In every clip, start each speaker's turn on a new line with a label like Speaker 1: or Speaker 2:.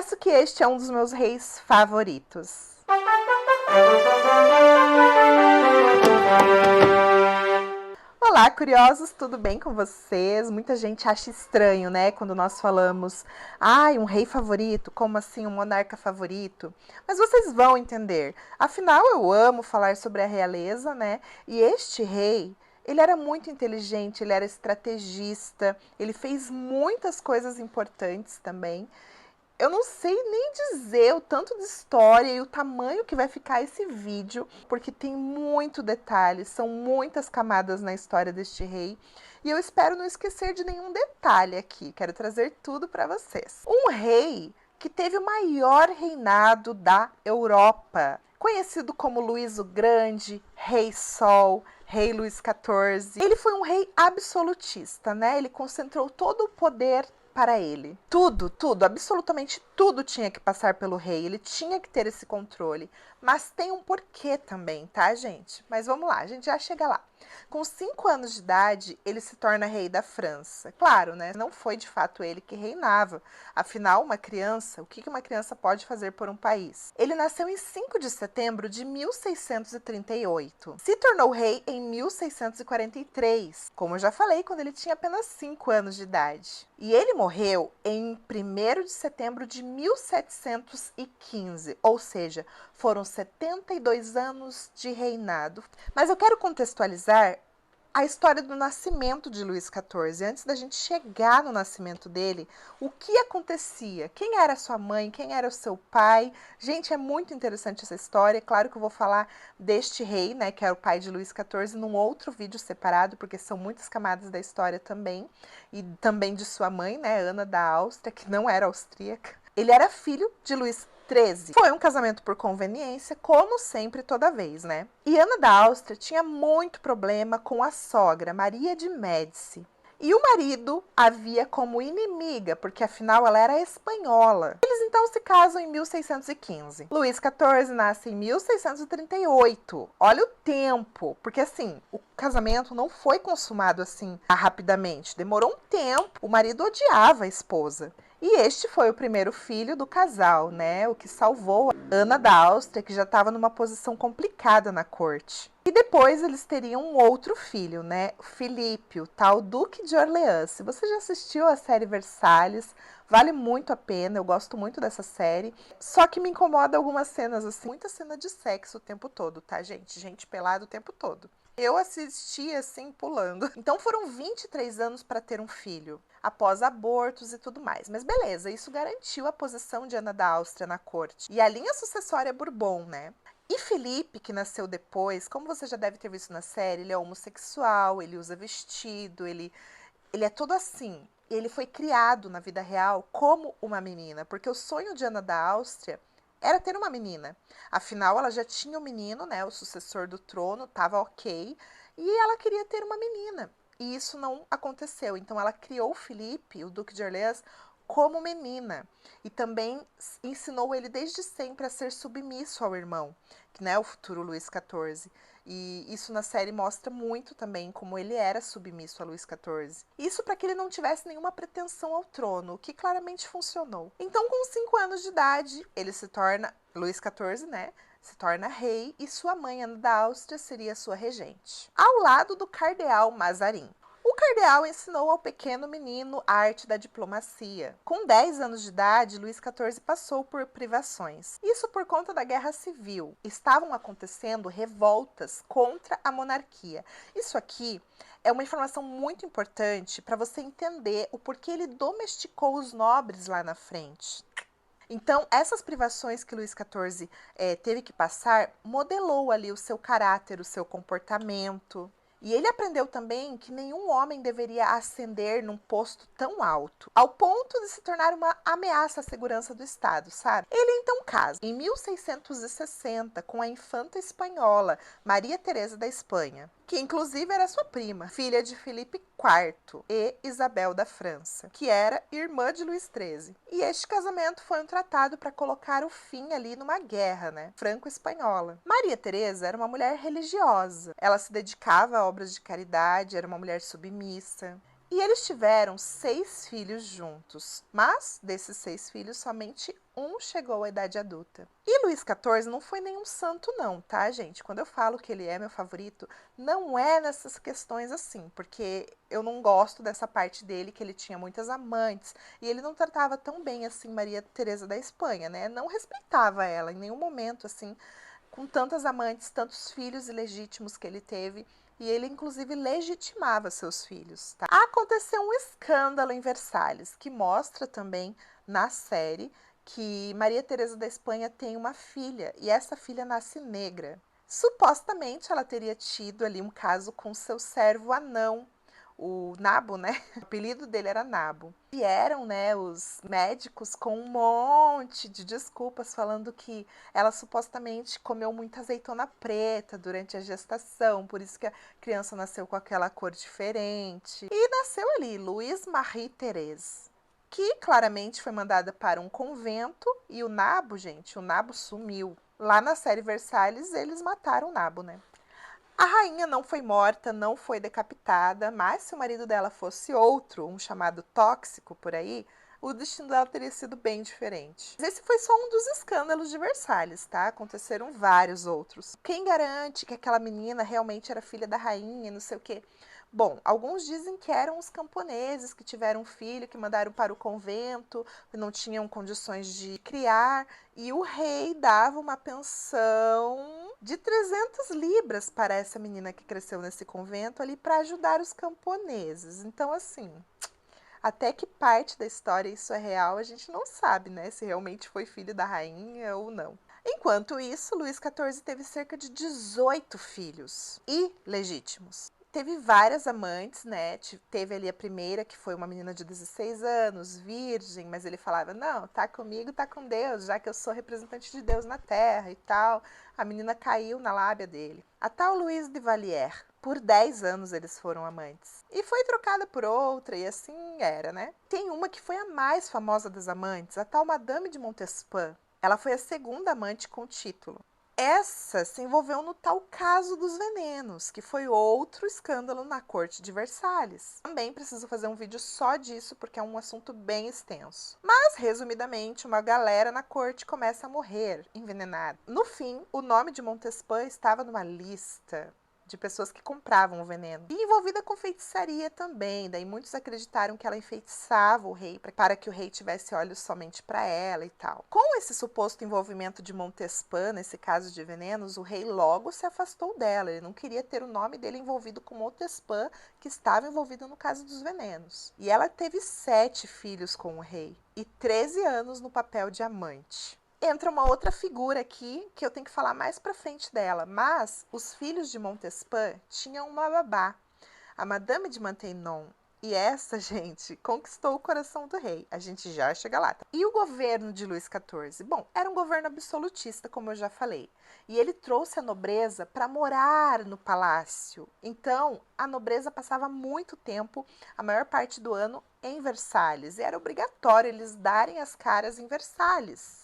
Speaker 1: confesso que este é um dos meus reis favoritos. Olá, curiosos, tudo bem com vocês? Muita gente acha estranho, né, quando nós falamos, um rei favorito, como assim um monarca favorito? Mas vocês vão entender. Afinal, eu amo falar sobre a realeza, né? E este rei, ele era muito inteligente, ele era estrategista, ele fez muitas coisas importantes também. Eu não sei nem dizer o tanto de história e o tamanho que vai ficar esse vídeo, porque tem muito detalhe, são muitas camadas na história deste rei. E eu espero não esquecer de nenhum detalhe aqui, quero trazer tudo para vocês. Um rei que teve o maior reinado da Europa, conhecido como Luís o Grande, Rei Sol, Rei Luís XIV. Ele foi um rei absolutista, né? Ele concentrou todo o poder para ele. Tudo, absolutamente tudo tinha que passar pelo rei, ele tinha que ter esse controle. Mas tem um porquê também, tá, gente? Mas vamos lá, a gente já chega lá. Com 5 anos de idade, ele se torna rei da França. Claro, né? Não foi de fato ele que reinava. Afinal, uma criança, o que uma criança pode fazer por um país? Ele nasceu em 5 de setembro de 1638. Se tornou rei em 1643, como eu já falei, quando ele tinha apenas 5 anos de idade. E ele morreu em 1º de setembro de 1715, ou seja, foram 72 anos de reinado. Mas eu quero contextualizar a história do nascimento de Luís XIV. Antes da gente chegar no nascimento dele, o que acontecia? Quem era sua mãe? Quem era o seu pai? Gente, é muito interessante essa história. Claro que eu vou falar deste rei, né, que era o pai de Luís XIV, num outro vídeo separado, porque são muitas camadas da história também. E também de sua mãe, né, Ana da Áustria, que não era austríaca. Ele era filho de Luís XIII. Foi um casamento por conveniência, como sempre, toda vez, né? E Ana da Áustria tinha muito problema com a sogra, Maria de Médici. E o marido a via como inimiga, porque afinal ela era espanhola. Eles então se casam em 1615. Luís XIV nasce em 1638. Olha o tempo, porque assim, o casamento não foi consumado assim rapidamente. Demorou um tempo. O marido odiava a esposa. E este foi o primeiro filho do casal, né? O que salvou Ana da Áustria, que já estava numa posição complicada na corte. E depois eles teriam um outro filho, né? Filipe, o tal Duque de Orleans. Se você já assistiu a série Versalhes, vale muito a pena, eu gosto muito dessa série. Só que me incomoda algumas cenas, assim, muita cena de sexo o tempo todo, tá, gente? Gente pelada o tempo todo. Eu assisti assim, pulando. Então foram 23 anos para ter um filho, após abortos e tudo mais. Mas beleza, isso garantiu a posição de Ana da Áustria na corte. E a linha sucessória Bourbon, né? E Felipe, que nasceu depois, como você já deve ter visto na série, ele é homossexual, ele usa vestido, ele é todo assim. Ele foi criado na vida real como uma menina, porque o sonho de Ana da Áustria era ter uma menina. Afinal, ela já tinha um menino, né? O sucessor do trono, estava ok. E ela queria ter uma menina. E isso não aconteceu. Então, ela criou o Felipe, o Duque de Orleans, como menina. E também ensinou ele desde sempre a ser submisso ao irmão, que é o futuro Luís XIV. E isso na série mostra muito também como ele era submisso a Luís XIV. Isso para que ele não tivesse nenhuma pretensão ao trono, o que claramente funcionou. Então, com 5 anos de idade, ele se torna, Luís XIV, né? Se torna rei e sua mãe, Ana da Áustria, seria sua regente. Ao lado do cardeal Mazarin. O cardeal ensinou ao pequeno menino a arte da diplomacia. Com 10 anos de idade, Luís XIV passou por privações. Isso por conta da Guerra Civil. Estavam acontecendo revoltas contra a monarquia. Isso aqui é uma informação muito importante para você entender o porquê ele domesticou os nobres lá na frente. Então, essas privações que Luís XIV teve que passar modelou ali o seu caráter, o seu comportamento. E ele aprendeu também que nenhum homem deveria ascender num posto tão alto, ao ponto de se tornar uma ameaça à segurança do Estado, sabe? Ele então casa em 1660 com a infanta espanhola Maria Teresa da Espanha, que inclusive era sua prima, filha de Filipe IV e Isabel da França, que era irmã de Luís XIII. E este casamento foi um tratado para colocar o fim ali numa guerra, né, franco-espanhola. Maria Teresa era uma mulher religiosa. Ela se dedicava a obras de caridade, era uma mulher submissa. E eles tiveram 6 filhos juntos, mas desses 6 filhos, somente um chegou à idade adulta. E Luís XIV não foi nenhum santo não, tá, gente? Quando eu falo que ele é meu favorito, não é nessas questões assim, porque eu não gosto dessa parte dele, que ele tinha muitas amantes, e ele não tratava tão bem assim Maria Teresa da Espanha, né? Não respeitava ela em nenhum momento, assim, com tantas amantes, tantos filhos ilegítimos que ele teve, e ele inclusive legitimava seus filhos. Tá? Aconteceu um escândalo em Versalhes, que mostra também na série que Maria Teresa da Espanha tem uma filha, e essa filha nasce negra. Supostamente ela teria tido ali um caso com seu servo anão, o Nabo, né? O apelido dele era Nabo. Vieram, né, os médicos com um monte de desculpas falando que ela supostamente comeu muita azeitona preta durante a gestação, por isso que a criança nasceu com aquela cor diferente. E nasceu ali, Louise Marie Thérèse, que claramente foi mandada para um convento, e o Nabo, gente, o Nabo sumiu. Lá na série Versalhes, eles mataram o Nabo, né? A rainha não foi morta, não foi decapitada, mas se o marido dela fosse outro, um chamado Tóxico por aí, o destino dela teria sido bem diferente. Esse foi só um dos escândalos de Versalhes, tá? Aconteceram vários outros. Quem garante que aquela menina realmente era filha da rainha, não sei o quê? Bom, alguns dizem que eram os camponeses que tiveram um filho, que mandaram para o convento, que não tinham condições de criar, e o rei dava uma pensão de 300 libras para essa menina que cresceu nesse convento ali para ajudar os camponeses. Então, assim, até que parte da história isso é real, a gente não sabe, né? Se realmente foi filho da rainha ou não. Enquanto isso, Luís XIV teve cerca de 18 filhos ilegítimos. Teve várias amantes, né? Teve ali a primeira, que foi uma menina de 16 anos, virgem, mas ele falava: não, tá comigo, tá com Deus, já que eu sou representante de Deus na terra e tal. A menina caiu na lábia dele. A tal Louise de Vallière, por 10 anos eles foram amantes. E foi trocada por outra, e assim era, né? Tem uma que foi a mais famosa das amantes, a tal Madame de Montespan. Ela foi a segunda amante com o título. Essa se envolveu no tal caso dos venenos, que foi outro escândalo na corte de Versalhes. Também preciso fazer um vídeo só disso, porque é um assunto bem extenso. Mas, resumidamente, uma galera na corte começa a morrer envenenada. No fim, o nome de Montespan estava numa lista de pessoas que compravam o veneno. E envolvida com feitiçaria também. Daí muitos acreditaram que ela enfeitiçava o rei para que o rei tivesse olhos somente para ela e tal. Com esse suposto envolvimento de Montespan, nesse caso de venenos, o rei logo se afastou dela. Ele não queria ter o nome dele envolvido com Montespan, que estava envolvido no caso dos venenos. E ela teve 7 filhos com o rei e 13 anos no papel de amante. Entra uma outra figura aqui que eu tenho que falar mais pra frente dela, mas os filhos de Montespan tinham uma babá, a Madame de Maintenon, e essa, gente, conquistou o coração do rei. A gente já chega lá. Tá? E o governo de Luís XIV? Bom, era um governo absolutista, como eu já falei. E ele trouxe a nobreza para morar no palácio. Então, a nobreza passava muito tempo, a maior parte do ano, em Versalhes. E era obrigatório eles darem as caras em Versalhes.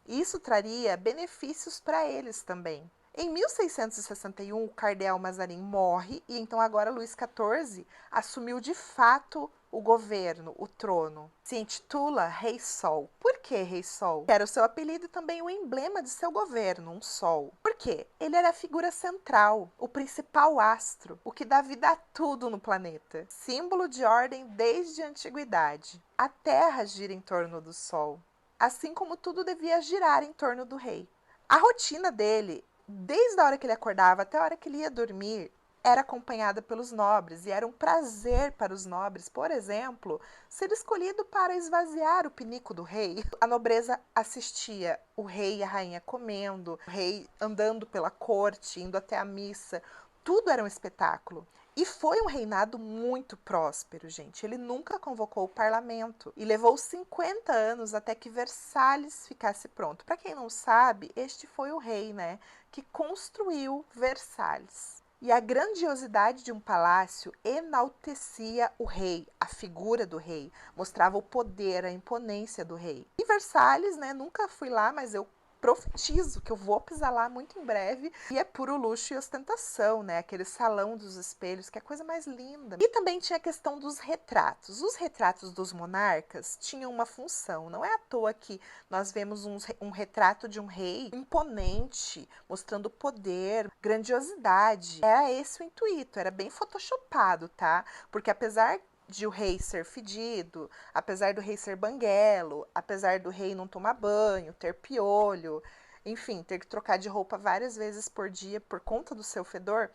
Speaker 1: Isso traria benefícios para eles também. Em 1661, o cardeal Mazarin morre e então agora Luís XIV assumiu de fato o governo, o trono. Se intitula Rei Sol. Por que Rei Sol? Era o seu apelido e também o emblema de seu governo, um sol. Por quê? Ele era a figura central, o principal astro, o que dá vida a tudo no planeta. Símbolo de ordem desde a antiguidade. A Terra gira em torno do Sol, assim como tudo devia girar em torno do rei. A rotina dele, desde a hora que ele acordava até a hora que ele ia dormir, era acompanhada pelos nobres, e era um prazer para os nobres, por exemplo, ser escolhido para esvaziar o pinico do rei. A nobreza assistia o rei e a rainha comendo, o rei andando pela corte, indo até a missa. Tudo era um espetáculo. E foi um reinado muito próspero, gente. Ele nunca convocou o parlamento e levou 50 anos até que Versalhes ficasse pronto. Para quem não sabe, este foi o rei, né, que construiu Versalhes. E a grandiosidade de um palácio enaltecia o rei, a figura do rei, mostrava o poder, a imponência do rei. E Versalhes, né, nunca fui lá, mas eu profetizo que eu vou pisar lá muito em breve, e é puro luxo e ostentação, né? Aquele salão dos espelhos, que é a coisa mais linda. E também tinha a questão dos retratos. Os retratos dos monarcas tinham uma função. Não é à toa que nós vemos um retrato de um rei imponente, mostrando poder, grandiosidade. Era esse o intuito, era bem photoshopado, tá? Porque apesar de o rei ser fedido, apesar do rei ser banguelo, apesar do rei não tomar banho, ter piolho, enfim, ter que trocar de roupa várias vezes por dia por conta do seu fedor,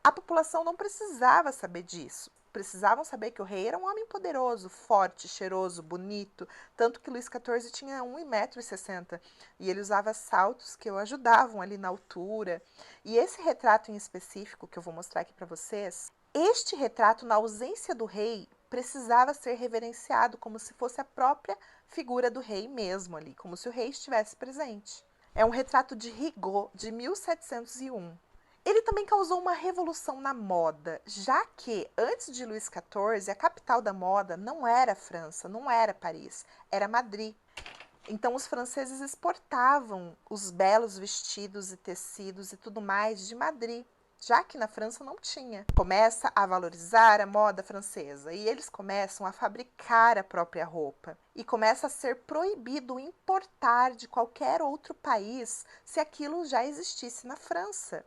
Speaker 1: a população não precisava saber disso. Precisavam saber que o rei era um homem poderoso, forte, cheiroso, bonito, tanto que Luís XIV tinha 1,60 m e ele usava saltos que o ajudavam ali na altura. E esse retrato em específico que eu vou mostrar aqui para vocês, este retrato, na ausência do rei, precisava ser reverenciado como se fosse a própria figura do rei mesmo ali, como se o rei estivesse presente. É um retrato de Rigaud, de 1701. Ele também causou uma revolução na moda, já que antes de Luís XIV, a capital da moda não era a França, não era Paris, era Madrid. Então os franceses exportavam os belos vestidos e tecidos e tudo mais de Madrid, já que na França não tinha. Começa a valorizar a moda francesa e eles começam a fabricar a própria roupa. E começa a ser proibido importar de qualquer outro país se aquilo já existisse na França.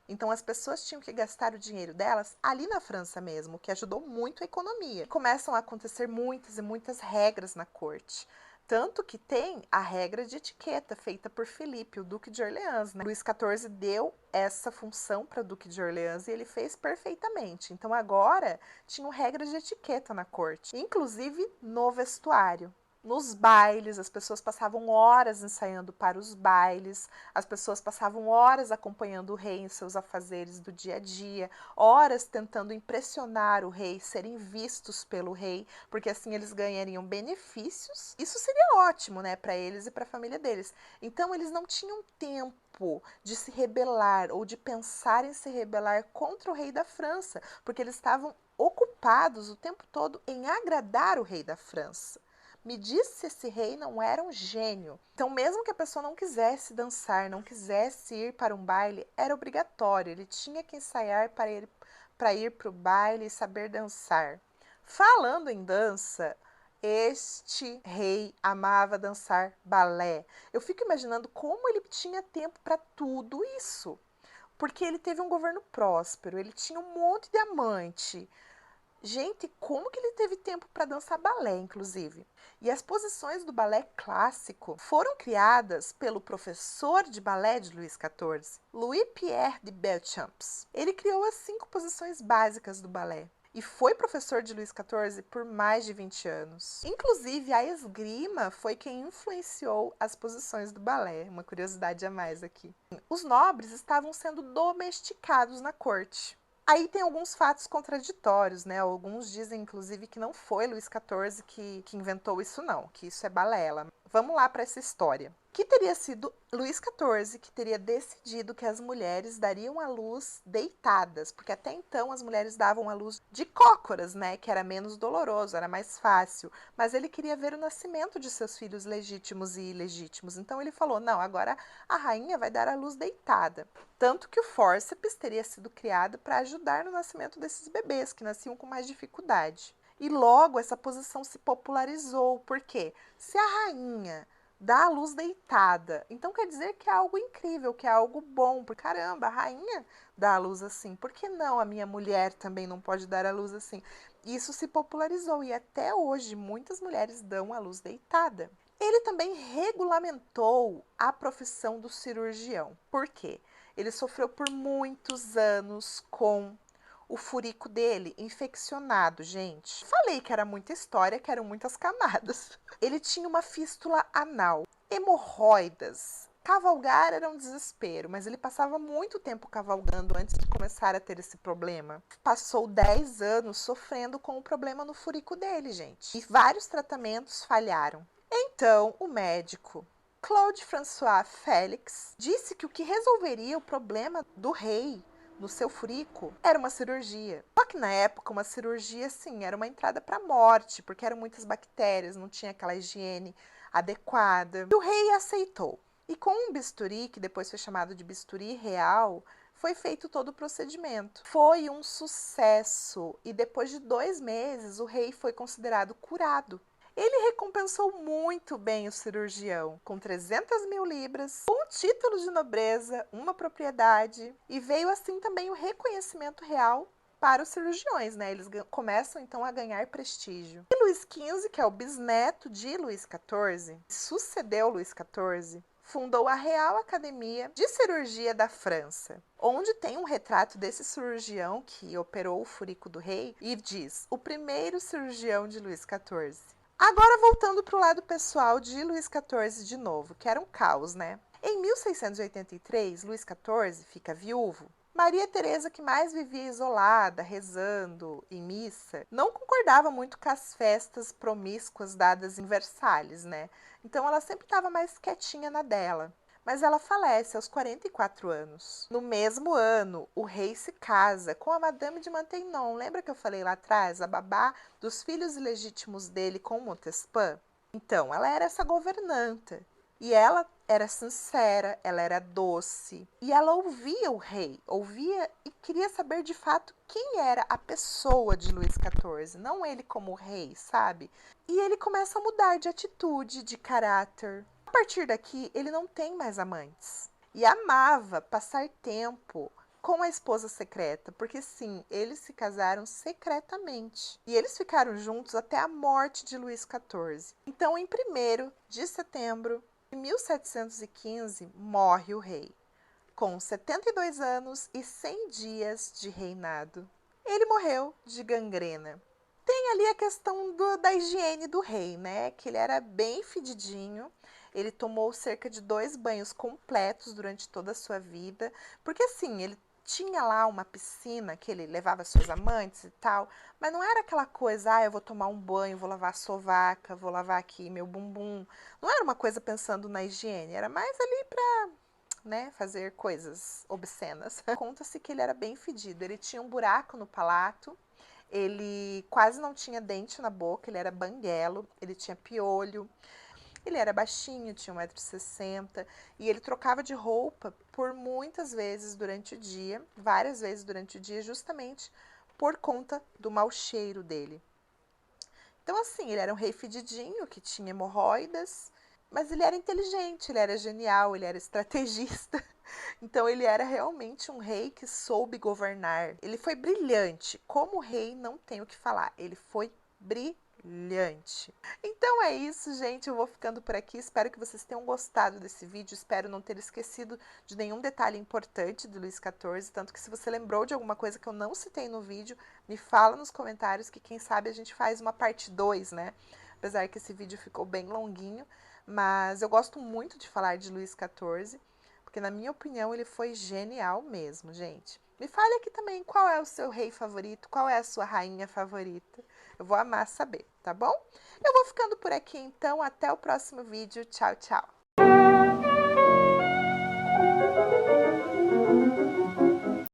Speaker 1: Então as pessoas tinham que gastar o dinheiro delas ali na França mesmo, o que ajudou muito a economia. Começam a acontecer muitas e muitas regras na corte. Tanto que tem a regra de etiqueta feita por Felipe, o Duque de Orleans, né? Luís XIV deu essa função para o Duque de Orleans e ele fez perfeitamente. Então agora tinham regras de etiqueta na corte, inclusive no vestuário. Nos bailes, as pessoas passavam horas ensaiando para os bailes, as pessoas passavam horas acompanhando o rei em seus afazeres do dia a dia, horas tentando impressionar o rei, serem vistos pelo rei, porque assim eles ganhariam benefícios. Isso seria ótimo, né, para eles e para a família deles. Então eles não tinham tempo de se rebelar ou de pensar em se rebelar contra o rei da França, porque eles estavam ocupados o tempo todo em agradar o rei da França. Me diz se esse rei não era um gênio. Então, mesmo que a pessoa não quisesse dançar, não quisesse ir para um baile, era obrigatório. Ele tinha que ensaiar para ir para o baile e saber dançar. Falando em dança, este rei amava dançar balé. Eu fico imaginando como ele tinha tempo para tudo isso. Porque ele teve um governo próspero, ele tinha um monte de amante. Gente, como que ele teve tempo para dançar balé, inclusive? E as posições do balé clássico foram criadas pelo professor de balé de Luís XIV, Louis-Pierre de Belchamps. Ele criou as 5 posições básicas do balé e foi professor de Luís XIV por mais de 20 anos. Inclusive, a esgrima foi quem influenciou as posições do balé. Uma curiosidade a mais aqui. Os nobres estavam sendo domesticados na corte. Aí tem alguns fatos contraditórios, né? Alguns dizem, inclusive, que não foi Luís XIV que inventou isso, não, que isso é balela. Vamos lá para essa história. Que teria sido Luís XIV que teria decidido que as mulheres dariam à luz deitadas, porque até então as mulheres davam à luz de cócoras, né? Que era menos doloroso, era mais fácil. Mas ele queria ver o nascimento de seus filhos legítimos e ilegítimos. Então ele falou: não, agora a rainha vai dar à luz deitada. Tanto que o fórceps teria sido criado para ajudar no nascimento desses bebês, que nasciam com mais dificuldade. E logo essa posição se popularizou, porque se a rainha dá a luz deitada, então quer dizer que é algo incrível, que é algo bom, porque caramba, a rainha dá a luz assim, por que não a minha mulher também não pode dar a luz assim? Isso se popularizou e até hoje muitas mulheres dão a luz deitada. Ele também regulamentou a profissão do cirurgião. Por quê? Ele sofreu por muitos anos com o furico dele infeccionado, gente. Falei que era muita história, que eram muitas camadas. Ele tinha uma fístula anal, hemorroidas. Cavalgar era um desespero, mas ele passava muito tempo cavalgando antes de começar a ter esse problema. Passou 10 anos sofrendo com o problema no furico dele, gente. E vários tratamentos falharam. Então, o médico Claude François Félix disse que o que resolveria o problema do rei no seu furico era uma cirurgia. Só que na época uma cirurgia, sim, era uma entrada para a morte, porque eram muitas bactérias, não tinha aquela higiene adequada. E o rei aceitou. E com um bisturi, que depois foi chamado de bisturi real, foi feito todo o procedimento. Foi um sucesso e depois de 2 meses o rei foi considerado curado. Ele recompensou muito bem o cirurgião, com 300 mil libras, um título de nobreza, uma propriedade, e veio assim também o reconhecimento real para os cirurgiões, né? Eles começam então a ganhar prestígio. E Luís XV, que é o bisneto de Luís XIV, sucedeu Luís XIV, fundou a Real Academia de Cirurgia da França, onde tem um retrato desse cirurgião que operou o furico do rei e diz: o primeiro cirurgião de Luís XIV. Agora voltando para o lado pessoal de Luís XIV de novo, que era um caos, né? Em 1683, Luís XIV fica viúvo. Maria Teresa, que mais vivia isolada, rezando em missa, não concordava muito com as festas promíscuas dadas em Versalhes, né? Então ela sempre estava mais quietinha na dela. Mas ela falece aos 44 anos. No mesmo ano, o rei se casa com a Madame de Maintenon. Lembra que eu falei lá atrás? A babá dos filhos ilegítimos dele com Montespan? Então, ela era essa governanta. E ela era sincera, ela era doce. E ela ouvia o rei, ouvia e queria saber de fato quem era a pessoa de Luís XIV, não ele como rei, sabe? E ele começa a mudar de atitude, de caráter. A partir daqui, ele não tem mais amantes. E amava passar tempo com a esposa secreta, porque sim, eles se casaram secretamente. E eles ficaram juntos até a morte de Luís XIV. Então, em 1º de setembro de 1715, morre o rei, com 72 anos e 100 dias de reinado. Ele morreu de gangrena. Tem ali a questão da higiene do rei, né? Que ele era bem fedidinho. Ele tomou cerca de 2 banhos completos durante toda a sua vida. Porque assim, ele tinha lá uma piscina que ele levava seus amantes e tal. Mas não era aquela coisa, eu vou tomar um banho, vou lavar a sovaca, vou lavar aqui meu bumbum. Não era uma coisa pensando na higiene. Era mais ali pra, né, fazer coisas obscenas. Conta-se que ele era bem fedido. Ele tinha um buraco no palato. Ele quase não tinha dente na boca, ele era banguelo, ele tinha piolho, ele era baixinho, tinha 1,60 m, e ele trocava de roupa por muitas vezes durante o dia, várias vezes durante o dia, justamente por conta do mau cheiro dele. Então, assim, ele era um rei fedidinho, que tinha hemorroidas, mas ele era inteligente, ele era genial, ele era estrategista. Então ele era realmente um rei que soube governar. Ele foi brilhante. Como rei, não tenho o que falar. Ele foi brilhante. Então é isso, gente. Eu vou ficando por aqui. Espero que vocês tenham gostado desse vídeo. Espero não ter esquecido de nenhum detalhe importante do Luís XIV. Tanto que se você lembrou de alguma coisa que eu não citei no vídeo, me fala nos comentários que quem sabe a gente faz uma parte 2, né? Apesar que esse vídeo ficou bem longuinho. Mas eu gosto muito de falar de Luís XIV. Porque, na minha opinião, ele foi genial mesmo, gente. Me fale aqui também qual é o seu rei favorito, qual é a sua rainha favorita. Eu vou amar saber, tá bom? Eu vou ficando por aqui, então. Até o próximo vídeo. Tchau, tchau.